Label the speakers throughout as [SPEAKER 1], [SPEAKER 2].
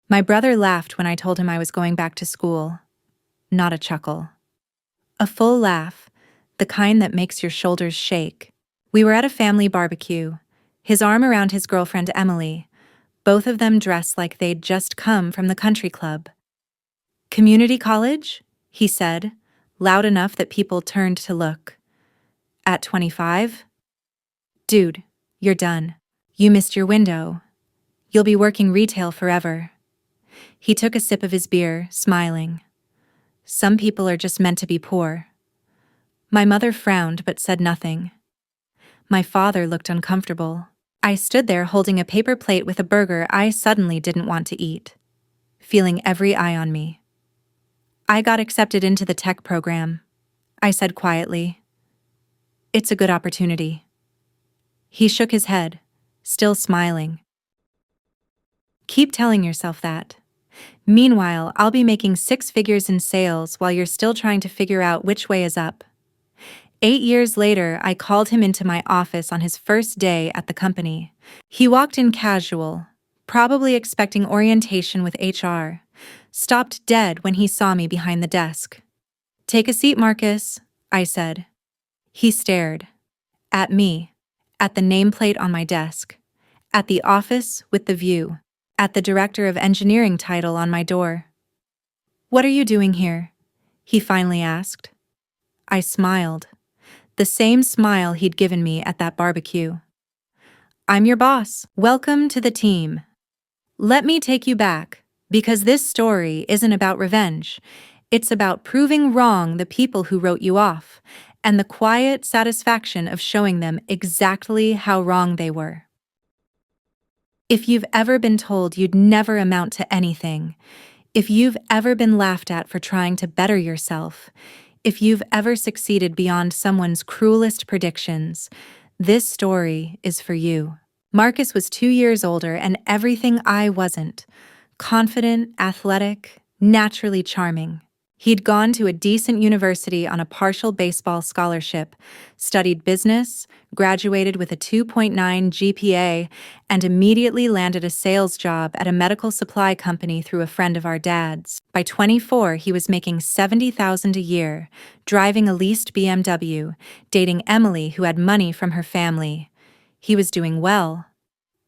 [SPEAKER 1] My brother laughed when I told him I was going back to school. Not a chuckle. A full laugh, the kind that makes your shoulders shake. We were at a family barbecue, his arm around his girlfriend Emily, both of them dressed like they'd just come from the country club. "Community college?" he said, loud enough that people turned to look. "At 25? Dude, you're done. You missed your window. You'll be working retail forever." He took a sip of his beer, smiling. "Some people are just meant to be poor." My mother frowned but said nothing. My father looked uncomfortable. I stood there holding a paper plate with a burger I suddenly didn't want to eat, feeling every eye on me. "I got accepted into the tech program," I said quietly. "It's a good opportunity." He shook his head, still smiling. "Keep telling yourself that. Meanwhile, I'll be making 6 figures in sales while you're still trying to figure out which way is up." 8 years later, I called him into my office on his first day at the company. He walked in casual, probably expecting orientation with HR, stopped dead when he saw me behind the desk. "Take a seat, Marcus," I said. He stared. At me, at the nameplate on my desk, at the office with the view, at the director of engineering title on my door. "What are you doing here?" he finally asked. I smiled. The same smile he'd given me at that barbecue. "I'm your boss. Welcome to the team. Let me take you back, because this story isn't about revenge. It's about proving wrong the people who wrote you off, and the quiet satisfaction of showing them exactly how wrong they were." If you've ever been told you'd never amount to anything, if you've ever been laughed at for trying to better yourself, if you've ever succeeded beyond someone's cruelest predictions, this story is for you. Marcus was 2 years older and everything I wasn't. Confident, athletic, naturally charming. He'd gone to a decent university on a partial baseball scholarship, studied business, graduated with a 2.9 GPA, and immediately landed a sales job at a medical supply company through a friend of our dad's. By 24, he was making $70,000 a year, driving a leased BMW, dating Emily, who had money from her family. He was doing well.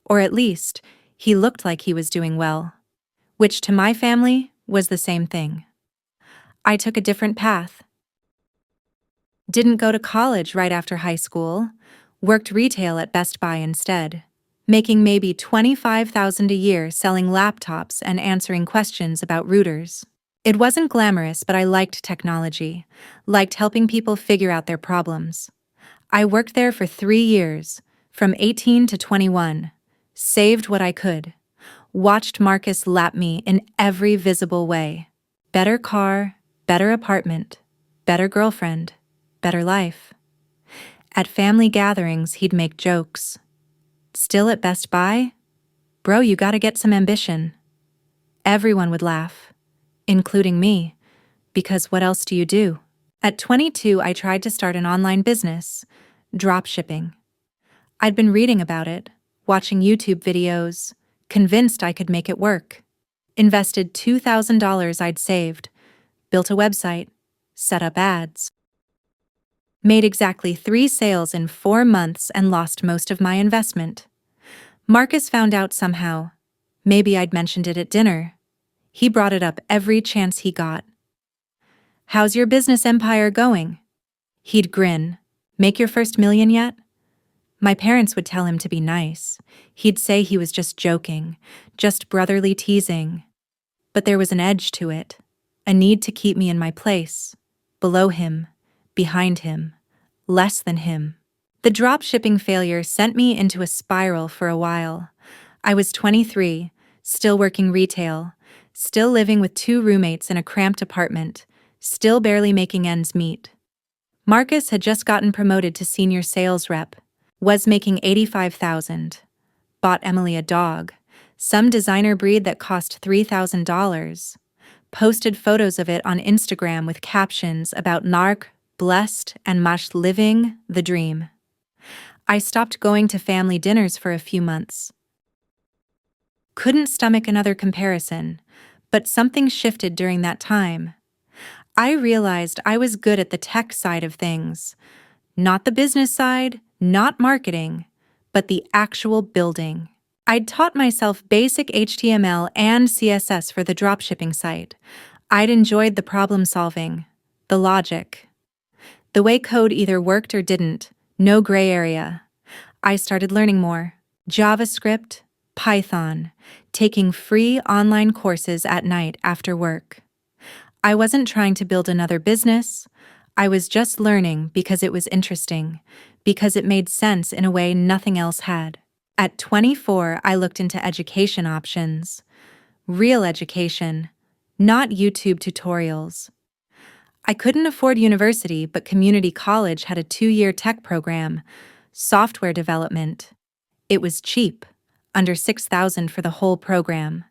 [SPEAKER 1] Or at least, he looked like he was doing well. Which to my family was the same thing. I took a different path. Didn't go to college right after high school, worked retail at Best Buy instead, making maybe $25,000 a year selling laptops and answering questions about routers. It wasn't glamorous, but I liked technology, liked helping people figure out their problems. I worked there for 3 years, from 18 to 21, saved what I could, watched Marcus lap me in every visible way. Better car, better apartment, better girlfriend, better life. At family gatherings, he'd make jokes. "Still at Best Buy? Bro, you gotta get some ambition." Everyone would laugh, including me, because what else do you do? At 22, I tried to start an online business, drop shipping. I'd been reading about it, watching YouTube videos, convinced I could make it work. Invested $2,000 I'd saved, built a website, set up ads. Made exactly 3 sales in 4 months and lost most of my investment. Marcus found out somehow. Maybe I'd mentioned it at dinner. He brought it up every chance he got. "How's your business empire going?" He'd grin. "Make your first million yet?" My parents would tell him to be nice. He'd say he was just joking, just brotherly teasing. But there was an edge to it. A need to keep me in my place, below him, behind him, less than him. The drop-shipping failure sent me into a spiral for a while. I was 23, still working retail, still living with 2 roommates in a cramped apartment, still barely making ends meet. Marcus had just gotten promoted to senior sales rep, was making $85,000, bought Emily a dog, some designer breed that cost $3,000, posted photos of it on Instagram with captions about narc, blessed, and mush living the dream. I stopped going to family dinners for a few months. couldn't stomach another comparison, but something shifted during that time. I realized I was good at the tech side of things, not the business side, not marketing, but the actual building. I'd taught myself basic HTML and CSS for the dropshipping site. I'd enjoyed the problem solving, the logic, the way code either worked or didn't, no gray area. I started learning more. JavaScript, Python, taking free online courses at night after work. I wasn't trying to build another business. I was just learning because it was interesting, because it made sense in a way nothing else had. At 24, I looked into education options. Real education, not YouTube tutorials. I couldn't afford university, but community college had a 2-year tech program, software development. It was cheap, under $6,000 for the whole program.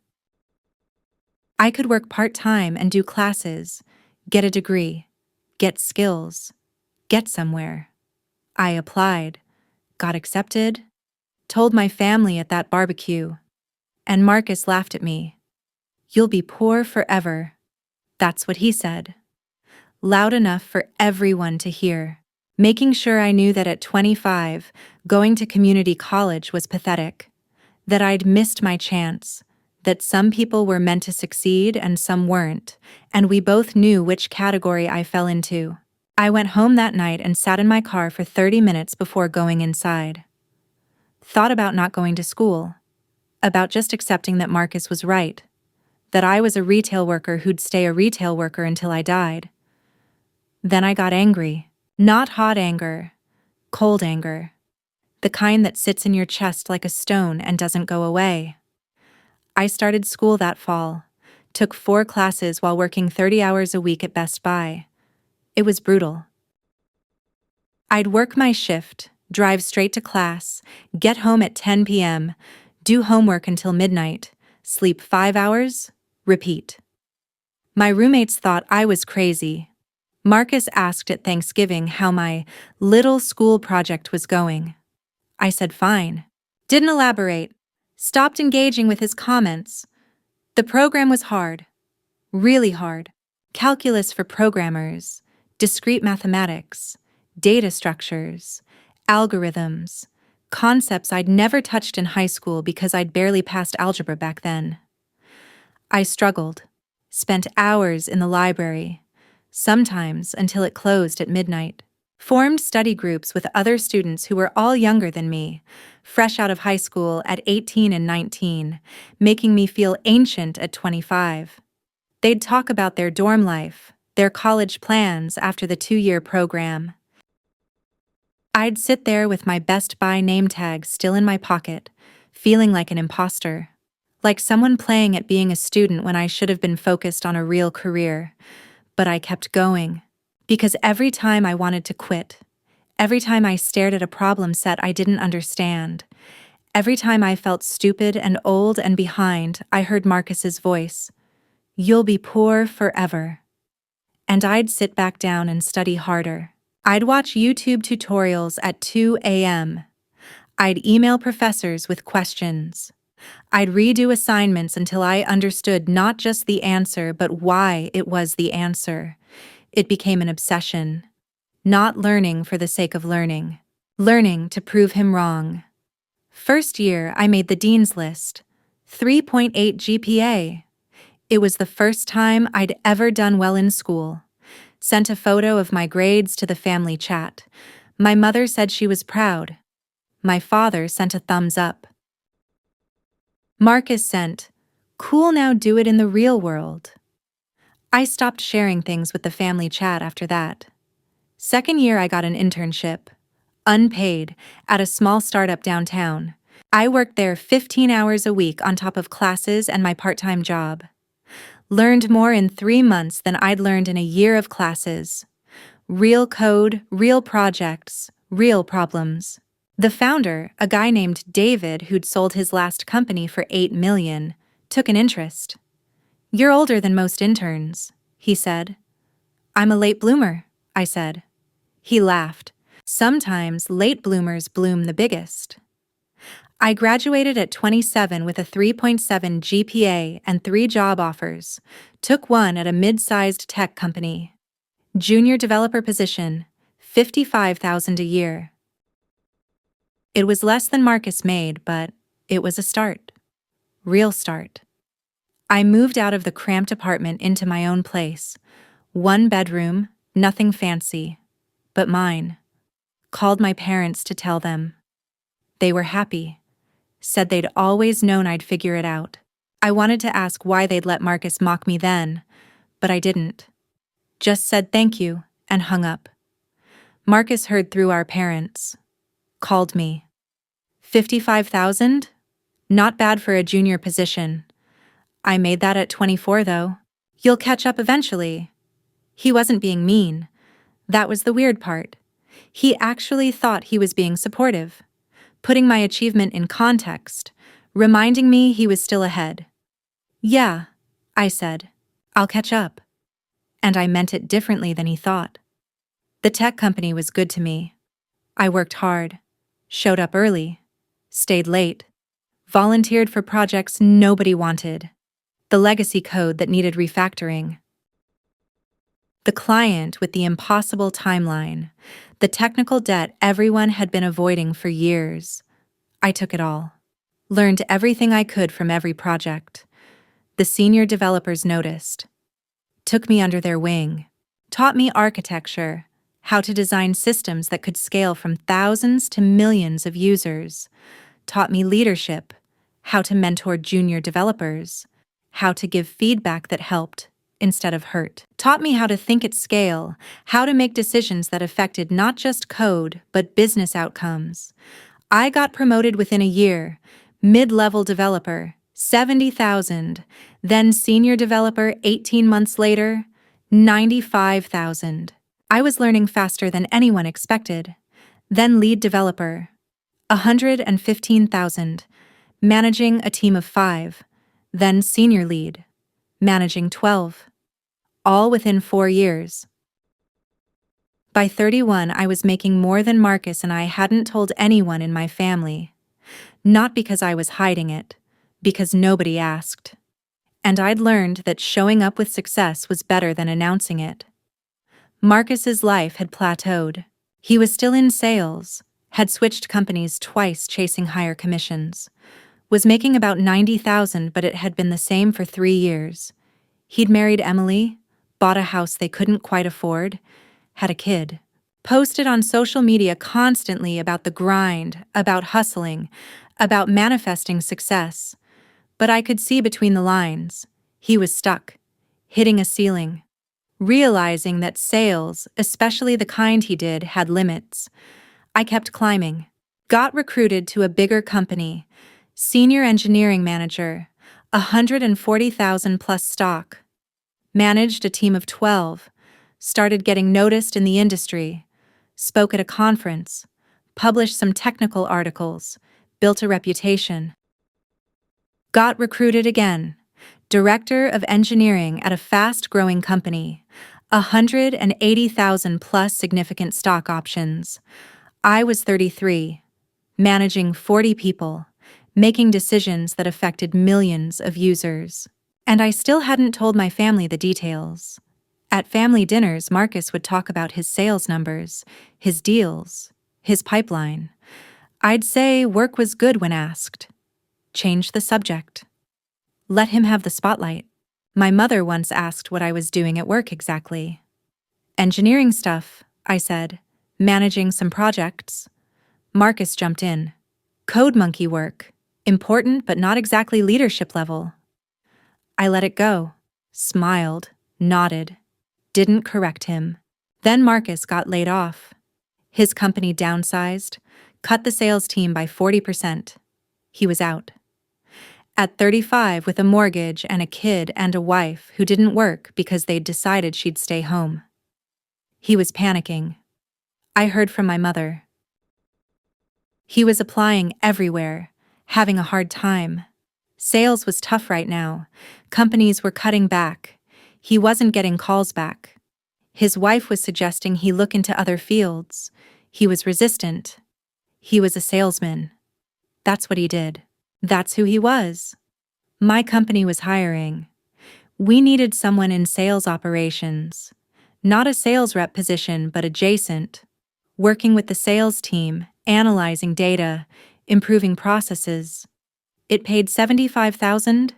[SPEAKER 1] I could work part-time and do classes, get a degree, get skills, get somewhere. I applied, got accepted, told my family at that barbecue, and Marcus laughed at me. "You'll be poor forever." That's what he said. Loud enough for everyone to hear, making sure I knew that at 25, going to community college was pathetic, that I'd missed my chance, that some people were meant to succeed and some weren't, and we both knew which category I fell into. I went home that night and sat in my car for 30 minutes before going inside. Thought about not going to school, about just accepting that Marcus was right, that I was a retail worker who'd stay a retail worker until I died. Then I got angry. Not hot anger, cold anger. The kind that sits in your chest like a stone and doesn't go away. I started school that fall, took 4 classes while working 30 hours a week at Best Buy. It was brutal. I'd work my shift, drive straight to class, get home at 10 p.m., do homework until midnight, sleep 5 hours, repeat. My roommates thought I was crazy. Marcus asked at Thanksgiving how my little school project was going. I said fine. Didn't elaborate. Stopped engaging with his comments. The program was hard. Really hard. Calculus for programmers, discrete mathematics, data structures, algorithms, concepts I'd never touched in high school because I'd barely passed algebra back then. I struggled, spent hours in the library, sometimes until it closed at midnight. Formed study groups with other students who were all younger than me, fresh out of high school at 18 and 19, making me feel ancient at 25. They'd talk about their dorm life, their college plans after the 2-year program. I'd sit there with my Best Buy name tag still in my pocket, feeling like an imposter, like someone playing at being a student when I should have been focused on a real career. But I kept going, because every time I wanted to quit, every time I stared at a problem set I didn't understand, every time I felt stupid and old and behind, I heard Marcus's voice, "You'll be poor forever." And I'd sit back down and study harder. I'd watch YouTube tutorials at 2 a.m. I'd email professors with questions. I'd redo assignments until I understood not just the answer, but why it was the answer. It became an obsession. Not learning for the sake of learning. Learning to prove him wrong. First year, I made the dean's list. 3.8 GPA. It was the first time I'd ever done well in school. Sent a photo of my grades to the family chat. My mother said she was proud. My father sent a thumbs up. Marcus sent, "Cool, now do it in the real world." I stopped sharing things with the family chat after that. Second year, I got an internship, unpaid, at a small startup downtown. I worked there 15 hours a week on top of classes and my part-time job. Learned more in 3 months than I'd learned in a year of classes. Real code, real projects, real problems. The founder, a guy named David who'd sold his last company for $8 million, took an interest. "You're older than most interns," he said. "I'm a late bloomer," I said. He laughed. "Sometimes late bloomers bloom the biggest." I graduated at 27 with a 3.7 GPA and 3 job offers, took one at a mid-sized tech company. Junior developer position, $55,000 a year. It was less than Marcus made, but it was a start. Real start. I moved out of the cramped apartment into my own place. 1 bedroom, nothing fancy, but mine. Called my parents to tell them. They were happy. Said they'd always known I'd figure it out. I wanted to ask why they'd let Marcus mock me then, but I didn't. Just said thank you and hung up. Marcus heard through our parents. Called me. 55,000? Not bad for a junior position. I made that at 24 though. You'll catch up eventually. He wasn't being mean. That was the weird part. He actually thought he was being supportive, putting my achievement in context, reminding me he was still ahead. Yeah, I said. I'll catch up. And I meant it differently than he thought. The tech company was good to me. I worked hard, showed up early, stayed late, volunteered for projects nobody wanted, the legacy code that needed refactoring, the client with the impossible timeline, the technical debt everyone had been avoiding for years. I took it all. Learned everything I could from every project. The senior developers noticed. Took me under their wing. Taught me architecture, how to design systems that could scale from thousands to millions of users. Taught me leadership, how to mentor junior developers, how to give feedback that helped instead of hurt. Taught me how to think at scale, how to make decisions that affected not just code, but business outcomes. I got promoted within a year, mid-level developer, 70,000, then senior developer 18 months later, 95,000. I was learning faster than anyone expected. Then lead developer, 115,000, managing a team of 5, then senior lead, managing 12, all within 4 years. By 31, I was making more than Marcus and I hadn't told anyone in my family. Not because I was hiding it, because nobody asked. And I'd learned that showing up with success was better than announcing it. Marcus's life had plateaued. He was still in sales, had switched companies twice chasing higher commissions, was making about 90,000, but it had been the same for 3 years. He'd married Emily, bought a house they couldn't quite afford, had a kid, posted on social media constantly about the grind, about hustling, about manifesting success. But I could see between the lines. He was stuck, hitting a ceiling, realizing that sales, especially the kind he did, had limits. I kept climbing, got recruited to a bigger company, senior engineering manager, 140,000 plus stock, managed a team of 12, started getting noticed in the industry, spoke at a conference, published some technical articles, built a reputation. Got recruited again, director of engineering at a fast-growing company, 180,000 plus significant stock options. I was 33, managing 40 people, making decisions that affected millions of users. And I still hadn't told my family the details. At family dinners, Marcus would talk about his sales numbers, his deals, his pipeline. I'd say work was good when asked. Change the subject. Let him have the spotlight. My mother once asked what I was doing at work exactly. Engineering stuff, I said, managing some projects. Marcus jumped in. Code monkey work, important but not exactly leadership level. I let it go, smiled, nodded, didn't correct him. Then Marcus got laid off. His company downsized, cut the sales team by 40%. He was out. At 35, with a mortgage and a kid and a wife who didn't work because they'd decided she'd stay home. He was panicking. I heard from my mother. He was applying everywhere, having a hard time. Sales was tough right now. Companies were cutting back. He wasn't getting calls back. His wife was suggesting he look into other fields. He was resistant. He was a salesman. That's what he did. That's who he was. My company was hiring. We needed someone in sales operations. Not a sales rep position, but adjacent. Working with the sales team, analyzing data, improving processes. It paid $75,000.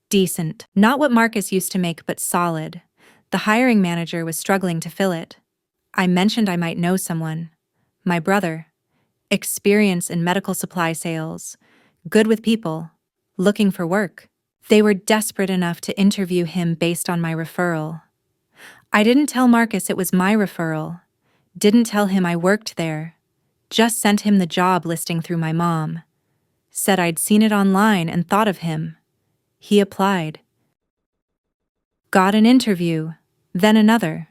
[SPEAKER 1] Decent. Not what Marcus used to make, but solid. The hiring manager was struggling to fill it. I mentioned I might know someone. My brother. Experience in medical supply sales. Good with people. Looking for work. They were desperate enough to interview him based on my referral. I didn't tell Marcus it was my referral. Didn't tell him I worked there. Just sent him the job listing through my mom. Said I'd seen it online and thought of him. He applied. Got an interview, then another.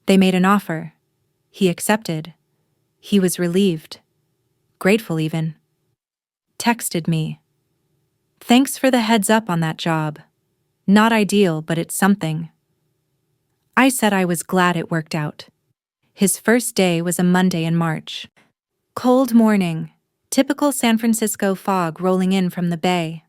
[SPEAKER 1] They made an offer. He accepted. He was relieved. Grateful even. Texted me. Thanks for the heads up on that job. Not ideal, but it's something. I said I was glad it worked out. His first day was a Monday in March. Cold morning. Typical San Francisco fog rolling in from the bay.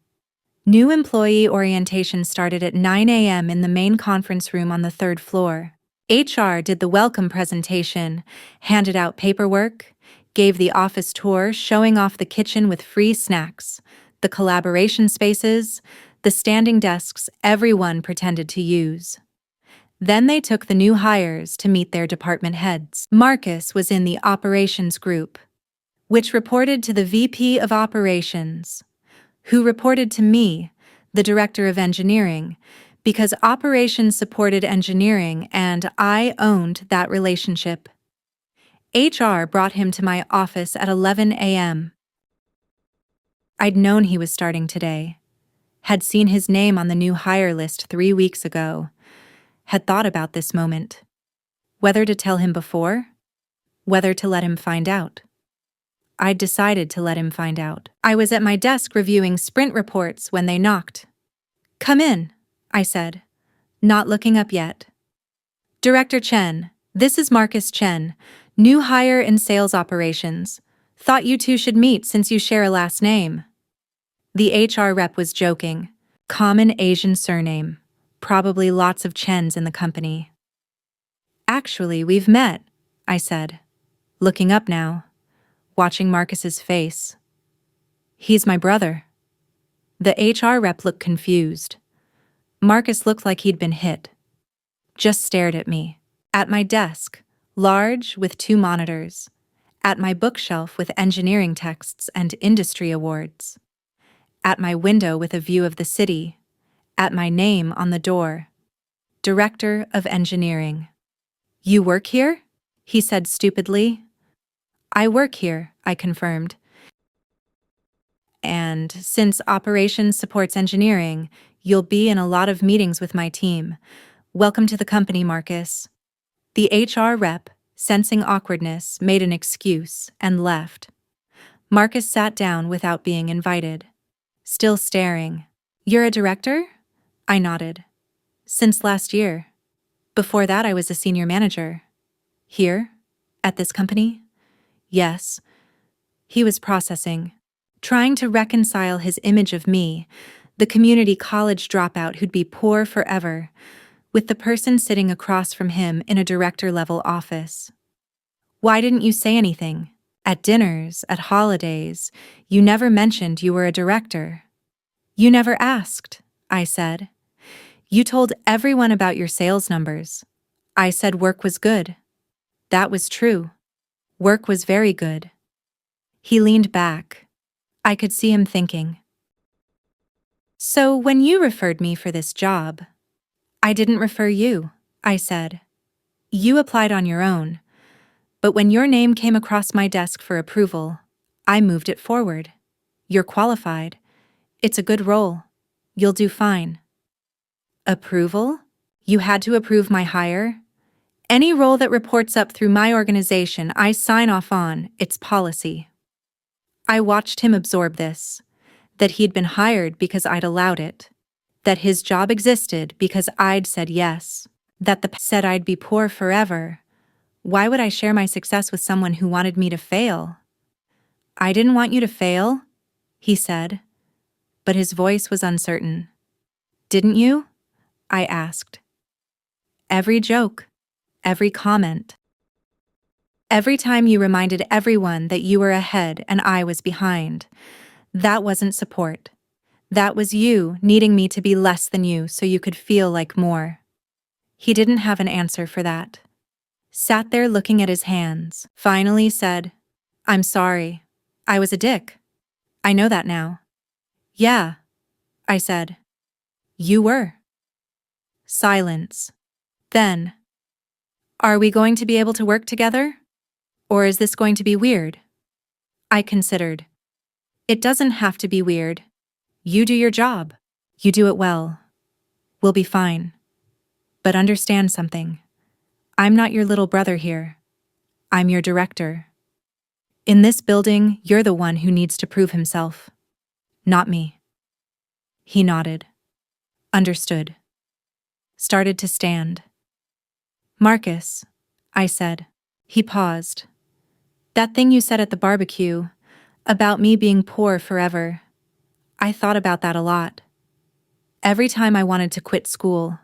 [SPEAKER 1] New employee orientation started at 9 a.m. in the main conference room on the third floor. HR did the welcome presentation, handed out paperwork, gave the office tour showing off the kitchen with free snacks, the collaboration spaces, the standing desks everyone pretended to use. Then they took the new hires to meet their department heads. Marcus was in the operations group, which reported to the VP of operations, who reported to me, the director of engineering, because operations supported engineering and I owned that relationship. HR brought him to my office at 11 a.m. I'd known he was starting today, had seen his name on the new hire list 3 weeks ago, had thought about this moment. Whether to tell him before, whether to let him find out. I'd decided to let him find out. I was at my desk reviewing sprint reports when they knocked. Come in, I said, not looking up yet. Director Chen, this is Marcus Chen, new hire in sales operations. Thought you two should meet since you share a last name. The HR rep was joking. Common Asian surname. Probably lots of Chens in the company. Actually, we've met, I said, looking up now, watching Marcus's face. He's my brother. The HR rep looked confused. Marcus looked like he'd been hit. Just stared at me. At my desk, large with 2 monitors. At my bookshelf with engineering texts and industry awards. At my window with a view of the city. At my name on the door. Director of Engineering. You work here? He said stupidly. I work here, I confirmed. And since operations supports engineering, you'll be in a lot of meetings with my team. Welcome to the company, Marcus. The HR rep, sensing awkwardness, made an excuse and left. Marcus sat down without being invited. Still staring. You're a director? I nodded. Since last year. Before that, I was a senior manager. Here? At this company? Yes. He was processing, trying to reconcile his image of me, the community college dropout who'd be poor forever, with the person sitting across from him in a director-level office. Why didn't you say anything? At dinners, at holidays, you never mentioned you were a director. You never asked, I said. You told everyone about your sales numbers. I said work was good. That was true. Work was very good. He leaned back. I could see him thinking. So when you referred me for this job, I didn't refer you, I said. You applied on your own, but when your name came across my desk for approval, I moved it forward. You're qualified. It's a good role. You'll do fine. Approval? You had to approve my hire? Any role that reports up through my organization, I sign off on. It's policy. I watched him absorb this, that he'd been hired because I'd allowed it, that his job existed because I'd said yes, that the said I'd be poor forever. Why would I share my success with someone who wanted me to fail? I didn't want you to fail. he said, but his voice was uncertain. Didn't you? I asked. Every joke, every comment. Every time you reminded everyone that you were ahead and I was behind. That wasn't support. That was you needing me to be less than you so you could feel like more. He didn't have an answer for that. Sat there looking at his hands, finally said, I'm sorry. I was a dick. I know that now. Yeah, I said. You were. Silence. Then, are we going to be able to work together? Or is this going to be weird? I considered. It doesn't have to be weird. You do your job. You do it well. We'll be fine. But understand something. I'm not your little brother here. I'm your director. In this building, you're the one who needs to prove himself. Not me. He nodded. Understood. Started to stand. Marcus, I said. He paused. That thing you said at the barbecue, about me being poor forever, I thought about that a lot. Every time I wanted to quit school.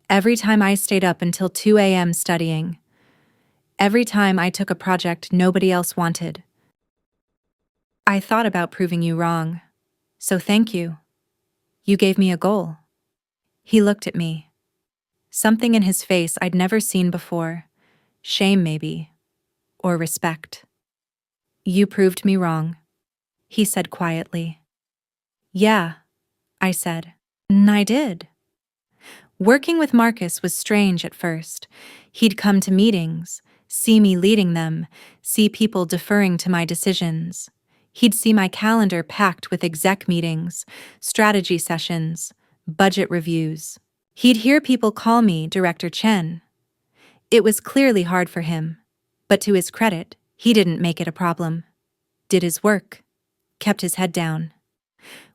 [SPEAKER 1] Every time I stayed up until 2 a.m. studying. Every time I took a project nobody else wanted. I thought about proving you wrong. So thank you. You gave me a goal. He looked at me. Something in his face I'd never seen before. Shame, maybe. Or respect. You proved me wrong, he said quietly. Yeah, I said. I did. Working with Marcus was strange at first. He'd come to meetings, see me leading them, see people deferring to my decisions. He'd see my calendar packed with exec meetings, strategy sessions, budget reviews. He'd hear people call me Director Chen. It was clearly hard for him, but to his credit, he didn't make it a problem. Did his work, kept his head down.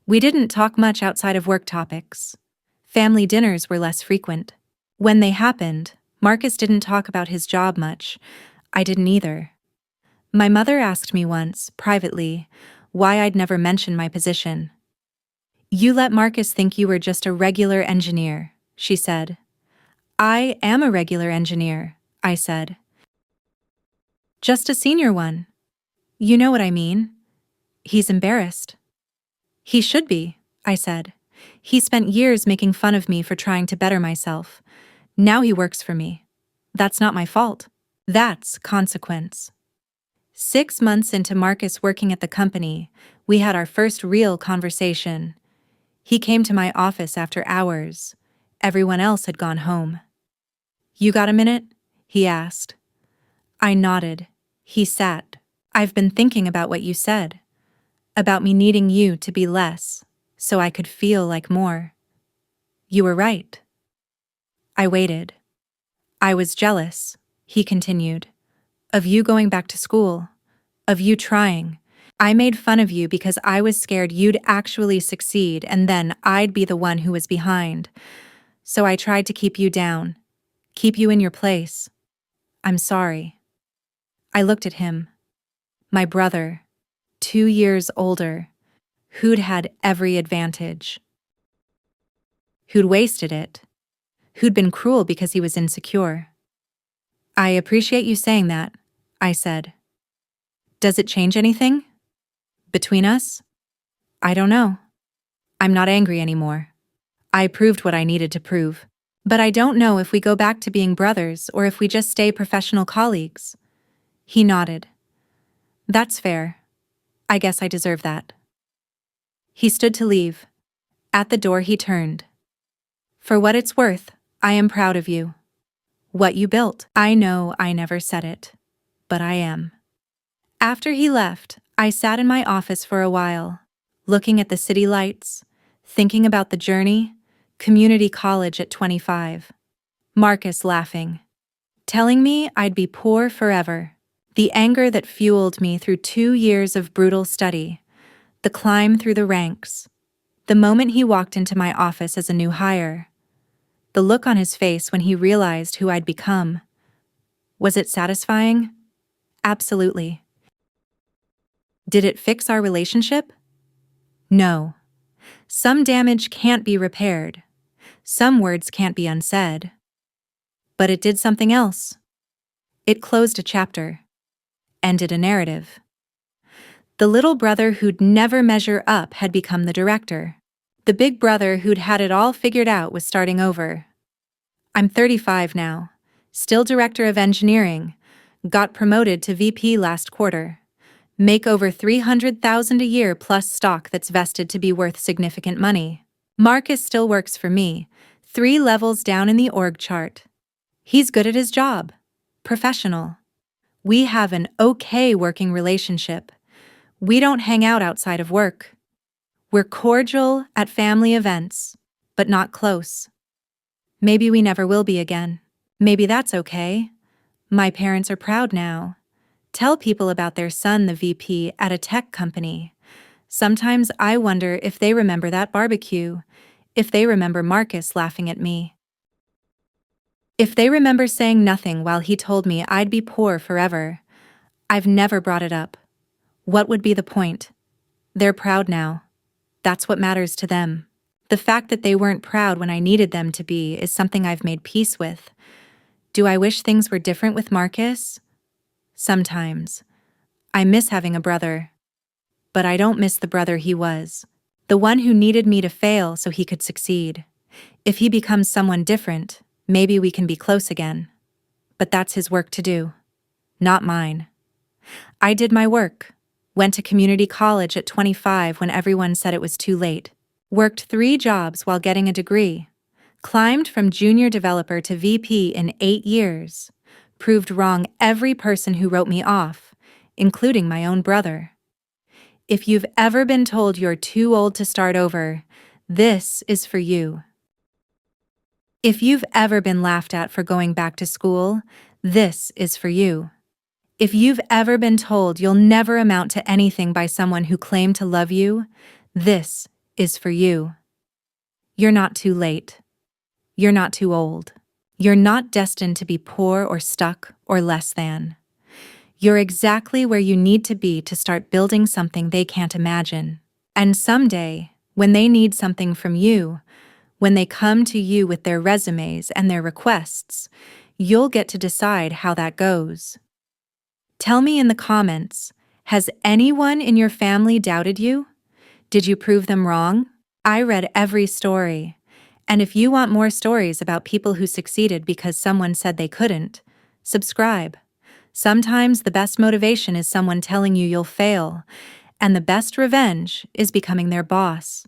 [SPEAKER 1] We didn't talk much outside of work topics. Family dinners were less frequent. When they happened, Marcus didn't talk about his job much. I didn't either. My mother asked me once, privately, why I'd never mentioned my position. You let Marcus think you were just a regular engineer, she said. I am a regular engineer, I said. Just a senior one. You know what I mean. He's embarrassed. He should be, I said. He spent years making fun of me for trying to better myself. Now he works for me. That's not my fault. That's consequence. 6 months into Marcus working at the company, we had our first real conversation. He came to my office after hours. Everyone else had gone home. You got a minute? He asked. I nodded. He sat. I've been thinking about what you said. About me needing you to be less, so I could feel like more. You were right. I waited. I was jealous, he continued, of you going back to school, of you trying. I made fun of you because I was scared you'd actually succeed and then I'd be the one who was behind. So I tried to keep you down, keep you in your place. I'm sorry. I looked at him. My brother, 2 years older, who'd had every advantage. Who'd wasted it. Who'd been cruel because he was insecure. I appreciate you saying that, I said. Does it change anything? Between us? I don't know. I'm not angry anymore. I proved what I needed to prove. But I don't know if we go back to being brothers or if we just stay professional colleagues. He nodded. That's fair. I guess I deserve that. He stood to leave. At the door he turned. For what it's worth, I am proud of you. What you built. I know I never said it, but I am. After he left, I sat in my office for a while, looking at the city lights, thinking about the journey, community college at 25. Marcus laughing, telling me I'd be poor forever. The anger that fueled me through 2 years of brutal study, the climb through the ranks, the moment he walked into my office as a new hire, the look on his face when he realized who I'd become. Was it satisfying? Absolutely. Did it fix our relationship? No. Some damage can't be repaired. Some words can't be unsaid. But it did something else. It closed a chapter. Ended a narrative. The little brother who'd never measure up had become the director. The big brother who'd had it all figured out was starting over. I'm 35 now, still director of engineering, got promoted to VP last quarter, make over $300,000 a year plus stock that's vested to be worth significant money. Marcus still works for me, 3 levels down in the org chart. He's good at his job, professional. We have an okay working relationship. We don't hang out outside of work. We're cordial at family events, but not close. Maybe we never will be again. Maybe that's okay. My parents are proud now. Tell people about their son, the VP at a tech company. Sometimes I wonder if they remember that barbecue, if they remember Marcus laughing at me. If they remember saying nothing while he told me I'd be poor forever. I've never brought it up. What would be the point? They're proud now. That's what matters to them. The fact that they weren't proud when I needed them to be is something I've made peace with. Do I wish things were different with Marcus? Sometimes. I miss having a brother. But I don't miss the brother he was. The one who needed me to fail so he could succeed. If he becomes someone different, maybe we can be close again. But that's his work to do. Not mine. I did my work. Went to community college at 25 when everyone said it was too late. Worked 3 jobs while getting a degree. Climbed from junior developer to VP in 8 years. Proved wrong every person who wrote me off, including my own brother. If you've ever been told you're too old to start over, this is for you. If you've ever been laughed at for going back to school, this is for you. If you've ever been told you'll never amount to anything by someone who claimed to love you, this is for you. You're not too late. You're not too old. You're not destined to be poor or stuck or less than. You're exactly where you need to be to start building something they can't imagine. And someday, when they need something from you, when they come to you with their resumes and their requests, you'll get to decide how that goes. Tell me in the comments, has anyone in your family doubted you? Did you prove them wrong? I read every story. And if you want more stories about people who succeeded because someone said they couldn't, subscribe. Sometimes the best motivation is someone telling you you'll fail, and the best revenge is becoming their boss.